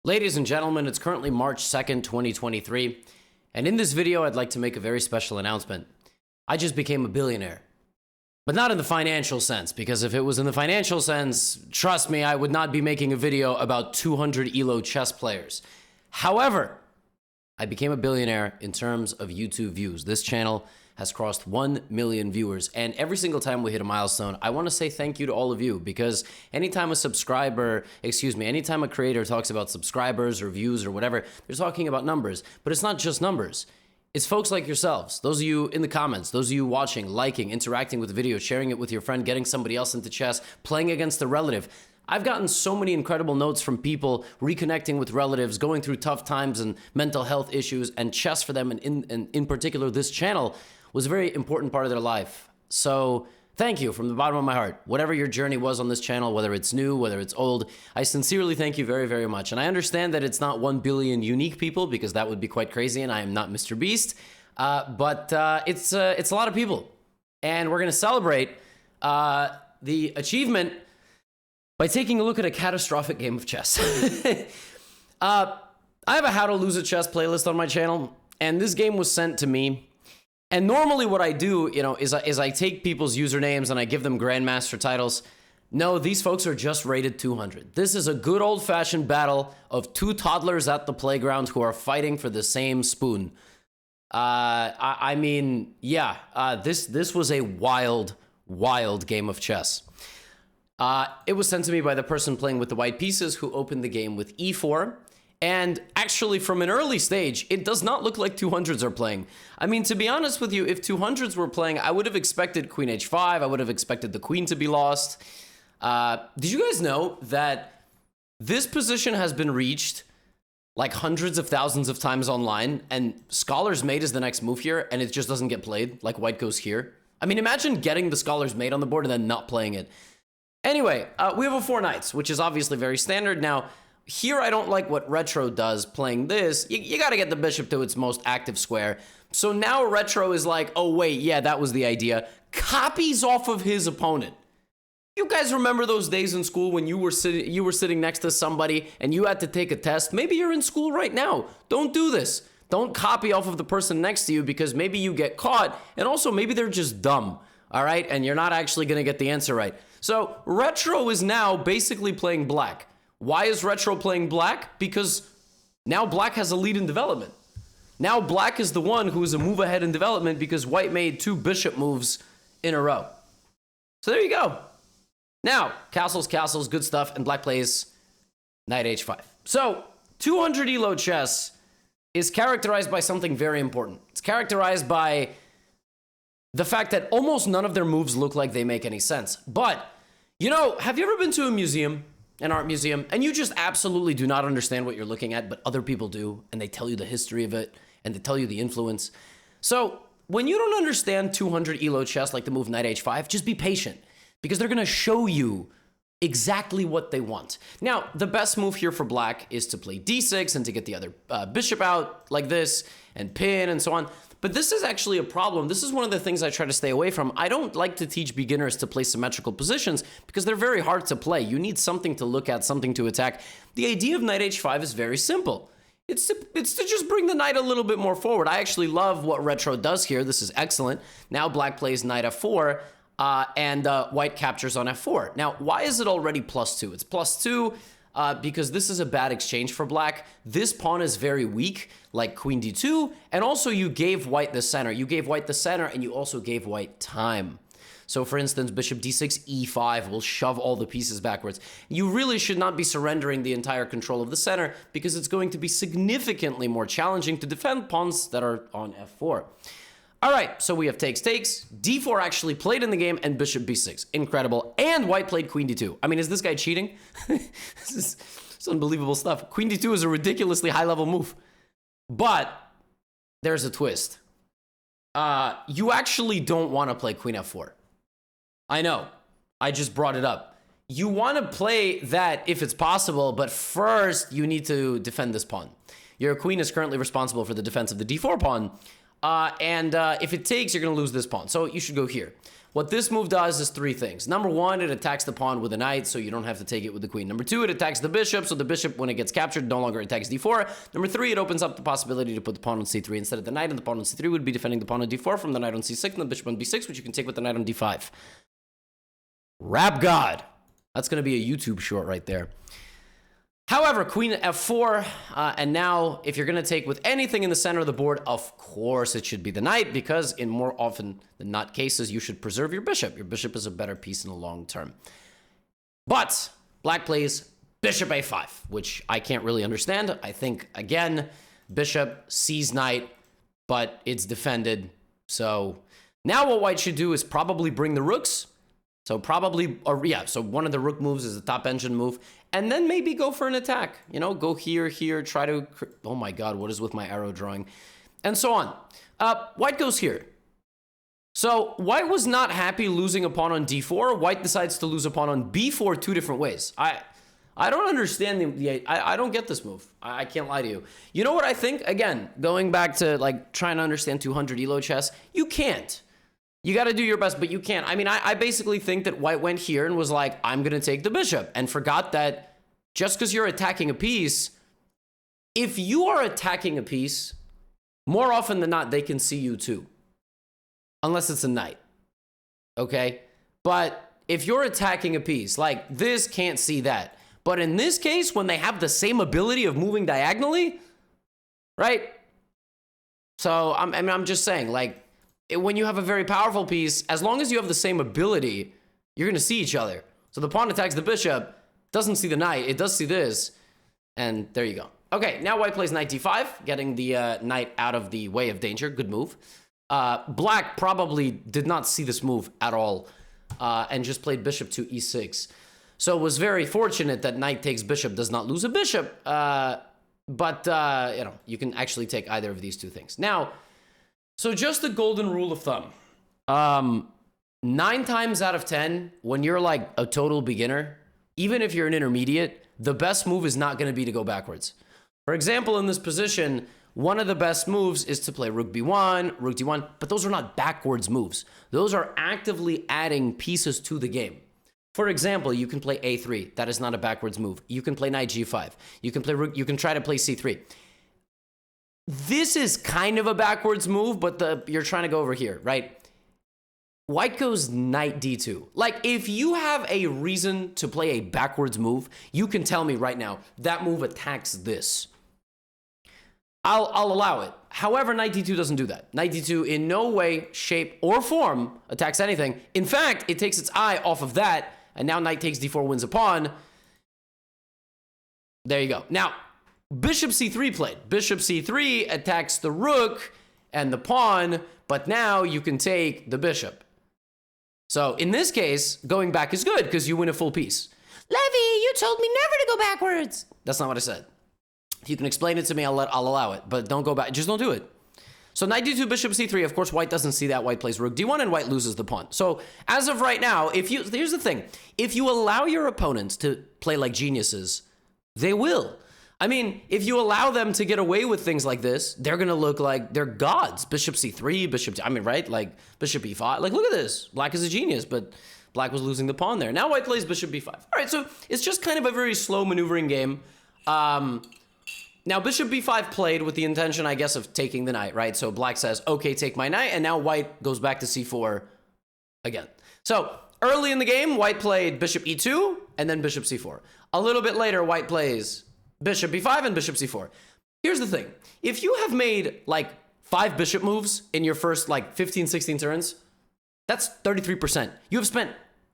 Ladies and gentlemen, it's currently March 2nd, 2023, and in this video, I'd like to make a very special announcement. I just became a billionaire. But not in the financial sense, because if it was in the financial sense, trust me, I would not be making a video about 200 ELO chess players. However, I became a billionaire in terms of YouTube views. This channel has crossed 1 million viewers, and every single time we hit a milestone, I want to say thank you to all of you, because anytime a creator talks about subscribers or views or whatever, they're talking about numbers. But it's not just numbers. It's folks like yourselves, those of you in the comments, those of you watching, liking, interacting with the video, sharing it with your friend, getting somebody else into chess, playing against a relative. I've gotten so many incredible notes from people reconnecting with relatives, going through tough times and mental health issues, and chess for them, and in particular, this channel was a very important part of their life. So thank you from the bottom of my heart. Whatever your journey was on this channel, whether it's new, whether it's old, I sincerely thank you very, very much. And I understand that it's not 1 billion unique people, because that would be quite crazy, and I am not Mr. Beast. But it's a lot of people. And we're going to celebrate the achievement by taking a look at a catastrophic game of chess. I have a How to Lose a Chess playlist on my channel, and this game was sent to me. And normally what I do, is I take people's usernames and I give them grandmaster titles. No, these folks are just rated 200. This is a good old-fashioned battle of two toddlers at the playground who are fighting for the same spoon. This was a wild, wild game of chess. It was sent to me by the person playing with the white pieces, who opened the game with e4. And actually, from an early stage, it does not look like 200s are playing. I mean, to be honest with you, if 200s were playing, I would have expected queen h5. I would have expected the queen to be lost. Did you guys know that this position has been reached like hundreds of thousands of times online, and scholar's mate is the next move here, and it just doesn't get played, like white goes here? I mean, imagine getting the scholar's mate on the board and then not playing it. Anyway, we have a 4 knights, which is obviously very standard. Now, here I don't like what Retro does playing this. You got to get the bishop to its most active square. So now Retro is like, oh wait, yeah, that was the idea. Copies off of his opponent. You guys remember those days in school when you were sitting next to somebody and you had to take a test? Maybe you're in school right now. Don't do this. Don't copy off of the person next to you, because maybe you get caught, and also maybe they're just dumb, all right? And you're not actually going to get the answer right. So Retro is now basically playing black. Why is Retro playing black? Because now black has a lead in development. Now black is the one who is a move ahead in development, because white made 2 bishop moves in a row. So there you go. Now, castles, good stuff, and black plays knight h5. So 200 ELO chess is characterized by something very important. It's characterized by the fact that almost none of their moves look like they make any sense. But, have you ever been to a museum, an art museum, and you just absolutely do not understand what you're looking at, but other people do, and they tell you the history of it, and they tell you the influence? So when you don't understand 200 ELO chess, like the move knight h5, just be patient, because they're going to show you exactly what they want. Now, the best move here for black is to play d6 and to get the other bishop out like this, and pin and so on. But this is actually a problem. This is one of the things I try to stay away from. I don't like to teach beginners to play symmetrical positions, because they're very hard to play. You need something to look at, something to attack. The idea of knight h5 is very simple. It's to just bring the knight a little bit more forward. I actually love what Retro does here. This is excellent. Now black plays knight f4, and white captures on f4. Now, why is it already +2? It's +2 because this is a bad exchange for black. This pawn is very weak, like queen d2, and also you gave white the center. You gave white the center, and you also gave white time. So for instance, bishop d6, e5 will shove all the pieces backwards. You really should not be surrendering the entire control of the center, because it's going to be significantly more challenging to defend pawns that are on f4. All right, so we have takes. D4 actually played in the game, and bishop b6. Incredible. And white played queen d2. I mean, is this guy cheating? This is unbelievable stuff. Queen d2 is a ridiculously high-level move. But there's a twist. You actually don't want to play queen f4. I know. I just brought it up. You want to play that if it's possible, but first you need to defend this pawn. Your queen is currently responsible for the defense of the d4 pawn. If it takes, you're going to lose this pawn. So you should go here. What this move does is three things. Number one, it attacks the pawn with a knight, so you don't have to take it with the queen. Number two, it attacks the bishop, so the bishop, when it gets captured, no longer attacks d4. Number three, it opens up the possibility to put the pawn on c3 instead of the knight, and the pawn on c3 would be defending the pawn on d4 from the knight on c6 and the bishop on b6, which you can take with the knight on d5. Rap God. That's going to be a YouTube short right there. However, queen f4, and now if you're going to take with anything in the center of the board, of course it should be the knight, because in more often than not cases, you should preserve your bishop. Your bishop is a better piece in the long term. But black plays bishop a5, which I can't really understand. I think, again, bishop sees knight, but it's defended. So now what white should do is probably bring the rooks. So probably, or yeah, so one of the rook moves is the top engine move, and then maybe go for an attack. You know, go here, try to, oh my God, what is with my arrow drawing? And so on. White goes here. So white was not happy losing a pawn on d4. White decides to lose a pawn on b4 two different ways. I don't understand I don't get this move. I can't lie to you. You know what I think? Again, going back to like trying to understand 200 elo chess, you can't. You got to do your best, but you can't. I mean, I basically think that white went here and was like, I'm going to take the bishop, and forgot that just because you're attacking a piece, if you are attacking a piece, more often than not, they can see you too. Unless it's a knight. Okay? But if you're attacking a piece, like this can't see that. But in this case, when they have the same ability of moving diagonally, right? So, I'm just saying, like, when you have a very powerful piece, as long as you have the same ability, you're going to see each other. So the pawn attacks the bishop, doesn't see the knight, it does see this, and there you go. Okay, now white plays knight d5, getting the knight out of the way of danger. Good move. Black probably did not see this move at all, and just played bishop to e6. So it was very fortunate that knight takes bishop does not lose a bishop, but you know, you can actually take either of these two things. Now, so just the golden rule of thumb. 9 times out of 10, when you're like a total beginner, even if you're an intermediate, the best move is not going to be to go backwards. For example, in this position, one of the best moves is to play rook b1, rook d1, but those are not backwards moves. Those are actively adding pieces to the game. For example, you can play a3. That is not a backwards move. You can play knight g5. You can play rook, you can try to play c3. This is kind of a backwards move, but you're trying to go over here, right? White goes knight d2. Like, if you have a reason to play a backwards move, you can tell me right now, that move attacks this. I'll allow it. However, knight d2 doesn't do that. Knight d2 in no way, shape, or form attacks anything. In fact, it takes its eye off of that, and now knight takes d4 wins a pawn. There you go. Now, bishop c3 played. Bishop c3 attacks the rook and the pawn, but now you can take the bishop. So in this case, going back is good because you win a full piece. Levy, you told me never to go backwards. That's not what I said. If you can explain it to me, I'll allow it, but don't go back. Just don't do it. So knight d2, bishop c3. Of course, white doesn't see that. White plays rook d1, and white loses the pawn. So as of right now, here's the thing. If you allow your opponents to play like geniuses, they will. I mean, if you allow them to get away with things like this, they're going to look like they're gods. Bishop c3, bishop, I mean, right? Like bishop e5. Like, look at this. Black is a genius, but black was losing the pawn there. Now white plays bishop b5. All right, so it's just kind of a very slow maneuvering game. Now bishop b5 played with the intention, I guess, of taking the knight, right? So black says, okay, take my knight, and now white goes back to c4 again. So early in the game, white played bishop e2, and then bishop c4. A little bit later, white plays bishop b5 and bishop c4. Here's the thing. If you have made like 5 bishop moves in your first like 15, 16 turns, that's 33%. You have spent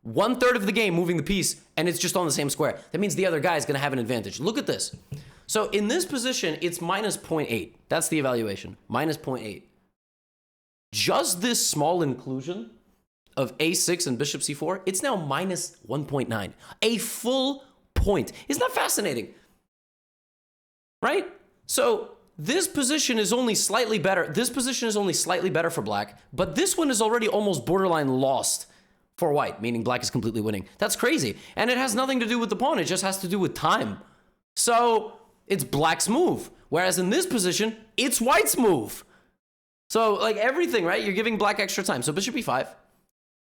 1/3 of the game moving the piece and it's just on the same square. That means the other guy is going to have an advantage. Look at this. So in this position, it's minus 0.8. That's the evaluation. Minus 0.8. Just this small inclusion of a6 and bishop c4, it's now minus 1.9. A full point. Isn't that fascinating? Right? So this position is only slightly better. This position is only slightly better for black, but this one is already almost borderline lost for white, meaning black is completely winning. That's crazy. And it has nothing to do with the pawn. It just has to do with time. So it's black's move. Whereas in this position, it's white's move. So like everything, right? You're giving black extra time. So bishop e5.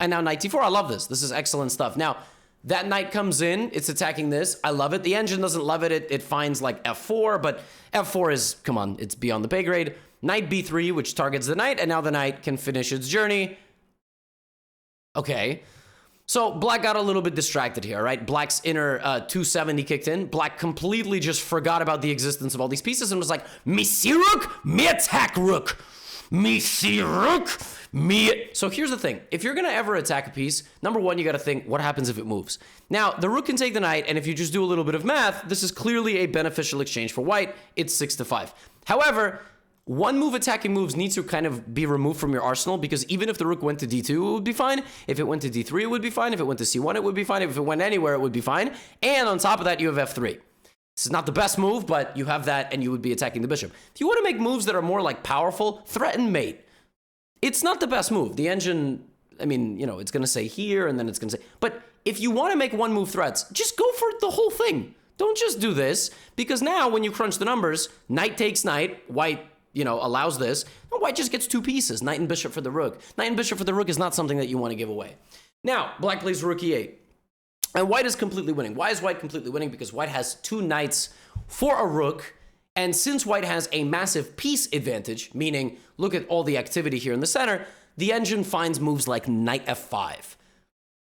And now knight d4. I love this. This is excellent stuff. Now, that knight comes in. It's attacking this. I love it. The engine doesn't love it. It finds like f4, but f4 is, come on, it's beyond the pay grade. Knight b3, which targets the knight, and now the knight can finish its journey. Okay. So black got a little bit distracted here, right? Black's inner 270 kicked in. Black completely just forgot about the existence of all these pieces and was like, me see rook, me attack rook. Me see rook, me... So here's the thing. If you're going to ever attack a piece, number one, you got to think, what happens if it moves? Now, the rook can take the knight, and if you just do a little bit of math, this is clearly a beneficial exchange for white. It's 6-5. However, one move attacking moves needs to kind of be removed from your arsenal, because even if the rook went to d2, it would be fine. If it went to d3, it would be fine. If it went to c1, it would be fine. If it went anywhere, it would be fine. And on top of that, you have f3. This is not the best move, but you have that, and you would be attacking the bishop. If you want to make moves that are more like powerful, threaten mate. It's not the best move. The engine, I mean, you know, it's going to say here, and then it's going to say... But if you want to make one move threats, just go for the whole thing. Don't just do this, because now when you crunch the numbers, knight takes knight, white, you know, allows this, and white just gets two pieces, knight and bishop for the rook. Knight and bishop for the rook is not something that you want to give away. Now, black plays rook e8. And white is completely winning. Why is white completely winning? Because white has two knights for a rook. And since white has a massive piece advantage, meaning look at all the activity here in the center, the engine finds moves like knight f5.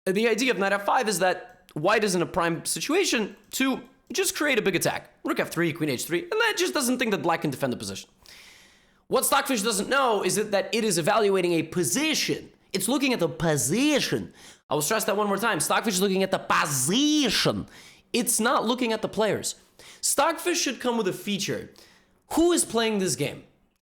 And the idea of knight f5 is that white is in a prime situation to just create a big attack. Rook f3, queen h3, and that just doesn't think that black can defend the position. What Stockfish doesn't know is that it is evaluating a position. It's looking at the position. I will stress that one more time. Stockfish is looking at the position. It's not looking at the players. Stockfish should come with a feature. Who is playing this game?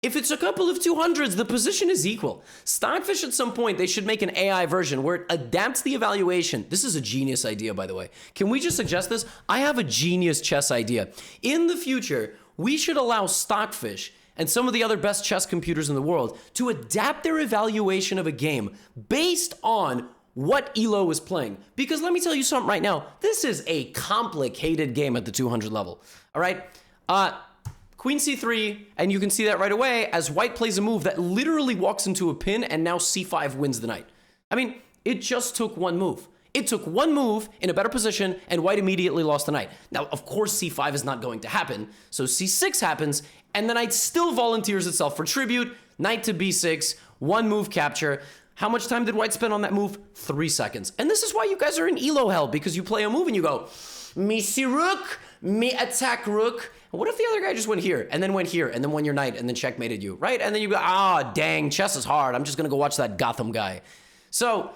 If it's a couple of 200s, the position is equal. Stockfish, at some point, they should make an AI version where it adapts the evaluation. This is a genius idea, by the way. Can we just suggest this? I have a genius chess idea. In the future, we should allow Stockfish and some of the other best chess computers in the world to adapt their evaluation of a game based on what ELO is playing. Because let me tell you something right now, this is a complicated game at the 200 level, all right? Queen c3, and you can see that right away as white plays a move that literally walks into a pin, and now c5 wins the knight. I mean, it just took one move. It took one move in a better position, and white immediately lost the knight. Now, of course, c5 is not going to happen, so c6 happens, and the knight still volunteers itself for tribute, knight to b6, one move capture. How much time did white spend on that move? 3 seconds. And this is why you guys are in ELO hell, because you play a move and you go, me see rook, me attack rook. What if the other guy just went here, and then went here, and then won your knight, and then checkmated you, right? And then you go, dang, chess is hard. I'm just going to go watch that Gotham guy. So,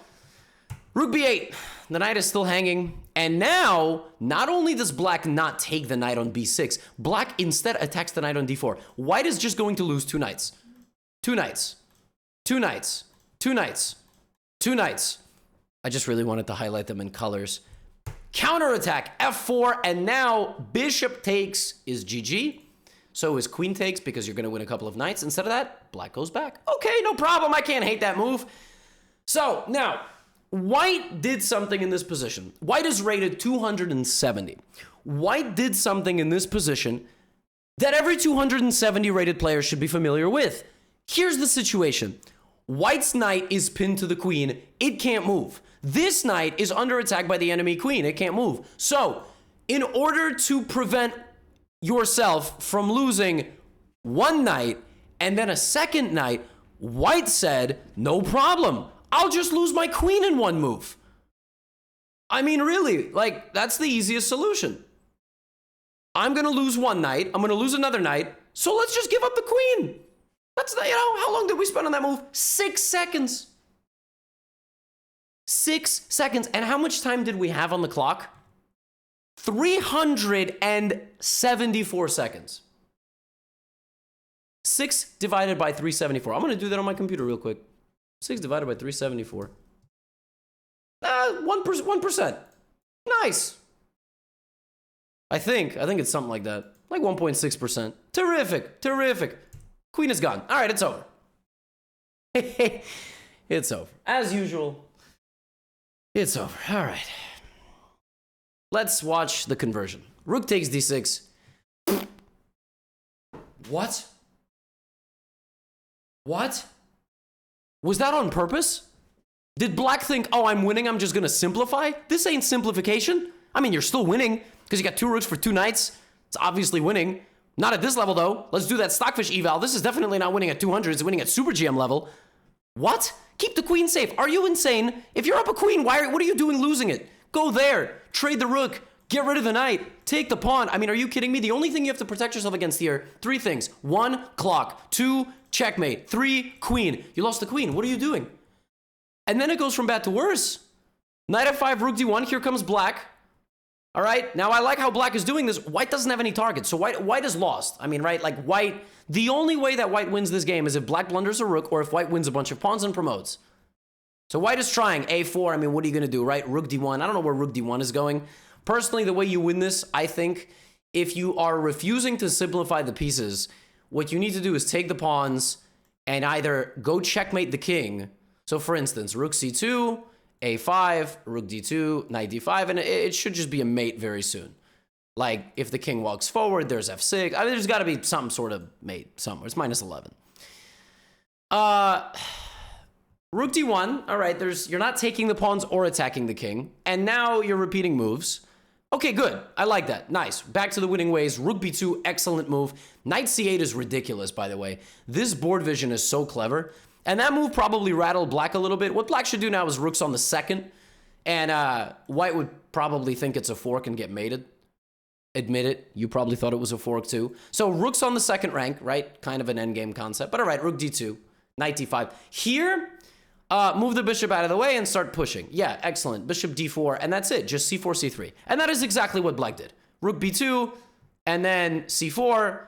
rook b8. The knight is still hanging. And now, not only does black not take the knight on b6, black instead attacks the knight on d4. White is just going to lose two knights. Two knights. Two knights. Two knights. Two knights. I just really wanted to highlight them in colors. Counterattack, f4, and now bishop takes is GG. So is queen takes, because you're going to win a couple of knights. Instead of that, black goes back. Okay, no problem. I can't hate that move. So now, white did something in this position. White is rated 270. White did something in this position that every 270 rated player should be familiar with. Here's the situation. White's knight is pinned to the queen. It can't move. This knight is under attack by the enemy queen. It can't move. So, in order to prevent yourself from losing one knight and then a second knight, white said, no problem. I'll just lose my queen in one move. I mean, really, like, that's the easiest solution. I'm going to lose one knight. I'm going to lose another knight. So let's just give up the queen. That's, you know, how long did we spend on that move? 6 seconds. 6 seconds. And how much time did we have on the clock? 374 seconds. 6 divided by 374. I'm going to do that on my computer real quick. 6 divided by 374. 1%. Nice. I think it's something like that. Like 1.6%. Terrific. Terrific. Queen is gone. All right, it's over. It's over. As usual, it's over. All right. Let's watch the conversion. Rook takes d6. What? What? Was that on purpose? Did black think, oh, I'm winning, I'm just gonna simplify? This ain't simplification. I mean, you're still winning, because you got 2 rooks for 2 knights. It's obviously winning. Not at this level, though. Let's do that Stockfish eval. This is definitely not winning at 200. It's winning at Super GM level. What? Keep the queen safe. Are you insane? If you're up a queen, what are you doing losing it? Go there. Trade the rook. Get rid of the knight. Take the pawn. I mean, are you kidding me? The only thing you have to protect yourself against here, 3 things. 1, clock. 2, checkmate. 3, queen. You lost the queen. What are you doing? And then it goes from bad to worse. Knight f5, rook d1. Here comes black. All right. Now, I like how black is doing this. White doesn't have any targets, so white is lost. I mean, right? Like, white... The only way that white wins this game is if black blunders a rook or if white wins a bunch of pawns and promotes. So white is trying a4. I mean, what are you going to do, right? Rook d1. I don't know where rook d1 is going. Personally, the way you win this, I think, if you are refusing to simplify the pieces, what you need to do is take the pawns and either go checkmate the king. So, for instance, rook c2, a5, rook d2, knight d5, and it should just be a mate very soon. Like, if the king walks forward, there's f6. I mean, there's got to be some sort of mate somewhere. It's minus 11. Rook d1. All right, you're not taking the pawns or attacking the king. And now you're repeating moves. Okay, good. I like that. Nice. Back to the winning ways. Rook b2, excellent move. Knight c8 is ridiculous, by the way. This board vision is so clever. And that move probably rattled black a little bit. What black should do now is rooks on the second. And white would probably think it's a fork and get mated. Admit it, you probably thought it was a fork too. So rook's on the second rank, right? Kind of an endgame concept. But all right, rook d2, knight d5. Here, move the bishop out of the way and start pushing. Yeah, excellent. Bishop d4, and that's it. Just c4, c3. And that is exactly what black did. Rook b2, and then c4.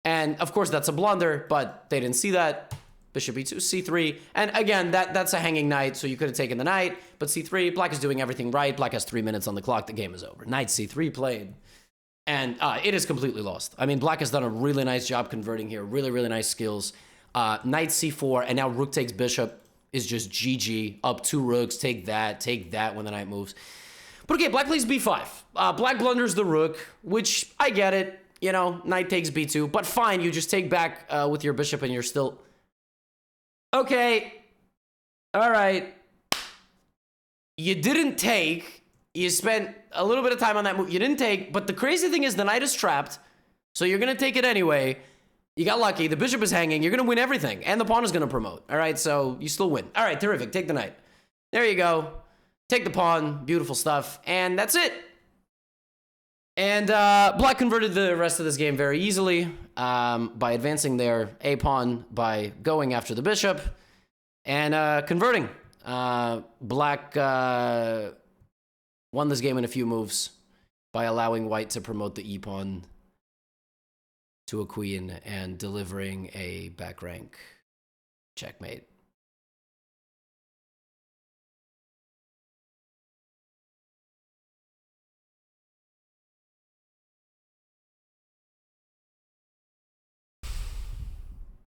And of course, that's a blunder, but they didn't see that. Bishop e2, c3. And again, that's a hanging knight, so you could have taken the knight. But c3, black is doing everything right. Black has 3 minutes on the clock. The game is over. Knight c3 played. And it is completely lost. I mean, black has done a really nice job converting here. Really, really nice skills. Knight c4, and now rook takes bishop is just GG. Up 2 rooks, take that when the knight moves. But okay, black plays b5. Black blunders the rook, which I get it. You know, knight takes b2. But fine, you just take back with your bishop and you're still... Okay. All right. You didn't take... You spent a little bit of time on that move. You didn't take, but the crazy thing is the knight is trapped, so you're going to take it anyway. You got lucky. The bishop is hanging. You're going to win everything, and the pawn is going to promote. All right, so you still win. All right, terrific. Take the knight. There you go. Take the pawn. Beautiful stuff, and that's it. And black converted the rest of this game very easily by advancing their a pawn by going after the bishop and converting. Black... won this game in a few moves by allowing white to promote the e-pawn to a queen and delivering a back rank checkmate.